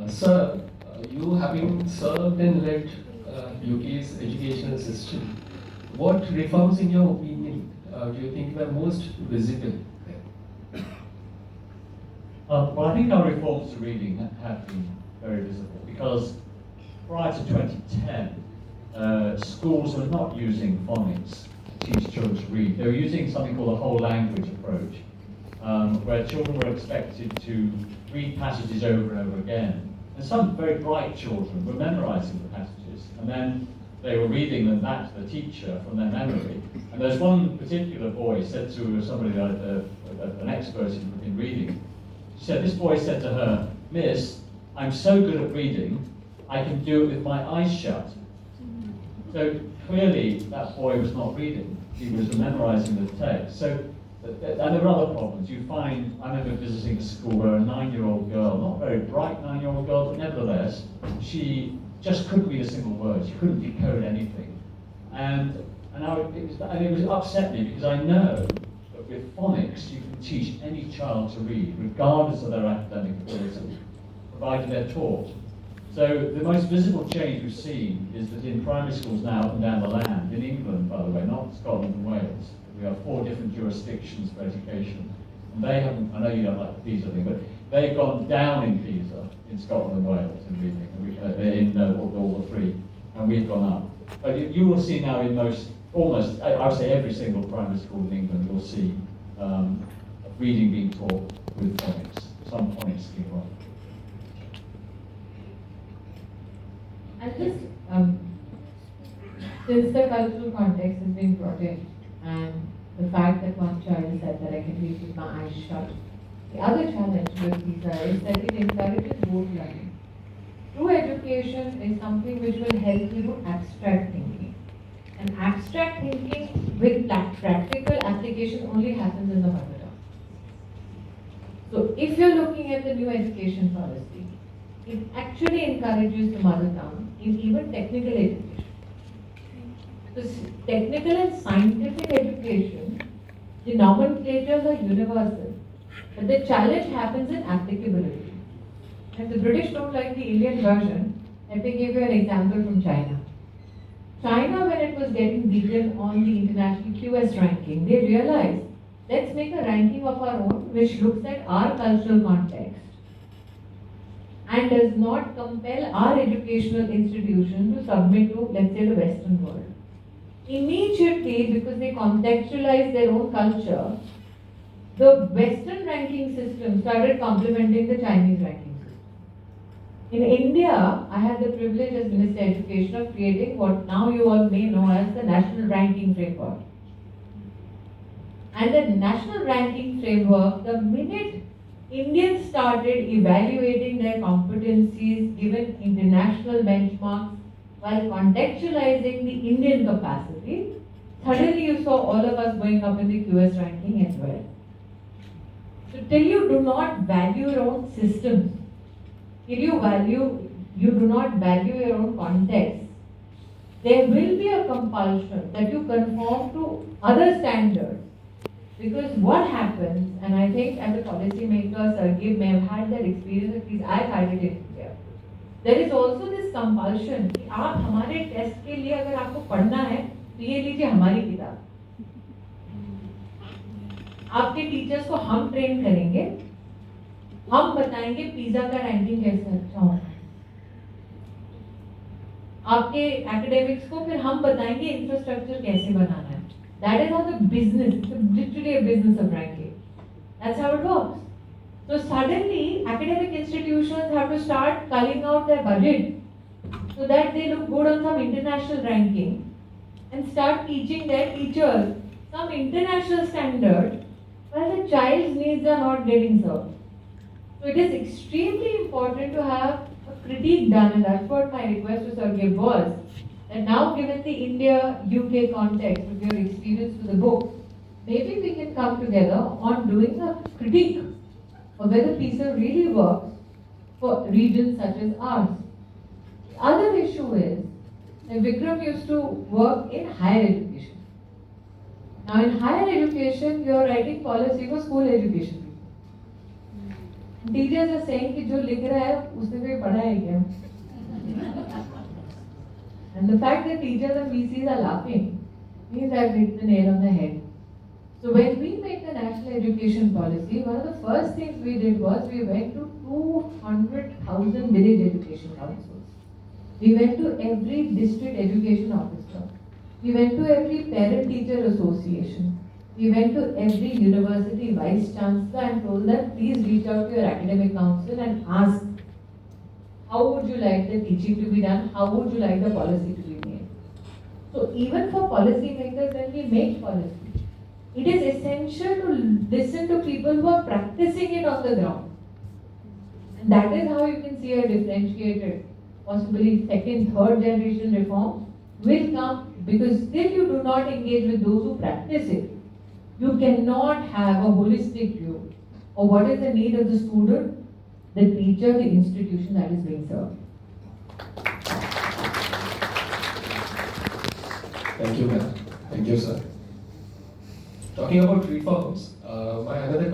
Sir, you having served and led UK's educational system, what reforms, in your opinion, do you think were most visible there? Well, I think our reforms to reading have been very visible because prior to 2010, schools were not using phonics to teach children to read. They were using something called a whole language approach, where children were expected to read passages over and over again. And some very bright children were memorizing the passages, and then they were reading them back to the teacher from their memory. And there's one particular boy said to somebody, an expert in reading, she said, this boy said to her, "Miss, I'm so good at reading, I can do it with my eyes shut." So clearly that boy was not reading, he was memorizing the text. So, and there were other problems. You find, I remember visiting a school where a 9-year-old girl, not a very bright 9-year-old girl, but nevertheless, she just couldn't read a single word. She couldn't decode anything. And it was upset me because I know that with phonics, you can teach any child to read, regardless of their academic ability, provided they're taught. So the most visible change we've seen is that in primary schools now up and down the land, in England, by the way, not Scotland and Wales, we have 4 different jurisdictions for education. And they haven't, I know you don't like the PISA thing, but they've gone down in PISA in Scotland and Wales in reading, in all the 3, and we've gone up. But you will see now in almost, I would say every single primary school in England, you'll see reading being taught with phonics, some phonics scheme on. And just, since the cultural context has been brought in, and the fact that one child said that I can read with my eyes shut, the other challenge with PISA is that it encourages rote learning. True education is something which will help you do abstract thinking. And abstract thinking with practical application only happens in the mother tongue. So if you're looking at the new education policy, it actually encourages the mother tongue in even technical education. So technical and scientific education, the nomenclatures are universal, but the challenge happens in applicability. And the British don't like the Indian version. Let me give you an example from China. China, when it was getting beaten on the international QS ranking, they realized, let's make a ranking of our own which looks at our cultural context and does not compel our educational institution to submit to, let's say, the Western world. Immediately, because they contextualized their own culture, the Western ranking system started complementing the Chinese ranking system. In India, I had the privilege as Minister of Education of creating what now you all may know as the National Ranking Framework. And the National Ranking Framework, the minute Indians started evaluating their competencies given international benchmarks while contextualizing the Indian capacity, suddenly you saw all of us going up in the QS ranking as well. So till you do not value your own systems, till you do not value your own context, there will be a compulsion that you conform to other standards. Because what happens, and I think as a policymaker, Sir Gibb may have had that experience, at least I've had it in India. There is also this compulsion कि आप हमारे test के लिए अगर आपको पढ़ना है तो ये लीजिए हमारी किताब. आपके टीचर्स को हम ट्रेन करेंगे, हम बताएंगे पिज़्ज़ा का रैंकिंग कैसे अच्छा होना है. आपके एकेडमिक्स को फिर हम बताएंगे इंफ्रास्ट्रक्चर कैसे बनाना है. That is how the business, it's literally a business of ranking. That's how it works. So suddenly, academic institutions have to start culling out their budget so that they look good on some international ranking and start teaching their teachers some international standard while the child's needs are not getting served. So it is extremely important to have a critique done, and that's what my request to Sir Gibb was. And now, given the India-UK context with your experience with the book, maybe we can come together on doing a critique of whether PISA really works for regions such as ours. The other issue is that Vikram used to work in higher education. Now, in higher education, you are writing policy for school education. Teachers are saying कि जो लिख रहा है उसने कोई पढ़ा है क्या? And the fact that teachers and VCs are laughing means I've hit the nail on the head. So when we made the national education policy, one of the first things we did was we went to 200,000 village education councils. We went to every district education officer. We went to every parent-teacher association. We went to every university vice chancellor and told them, please reach out to your academic council and ask, how would you like the teaching to be done? How would you like the policy to be made? So even for policy makers, when we make policy, it is essential to listen to people who are practicing it on the ground. And that is how you can see a differentiated, possibly second, third generation reform will come, because still you do not engage with those who practice it. You cannot have a holistic view of what is the need of the student, the teacher, the institution that is being served. Thank you, ma'am. Thank you, sir. Talking about reforms, my another question.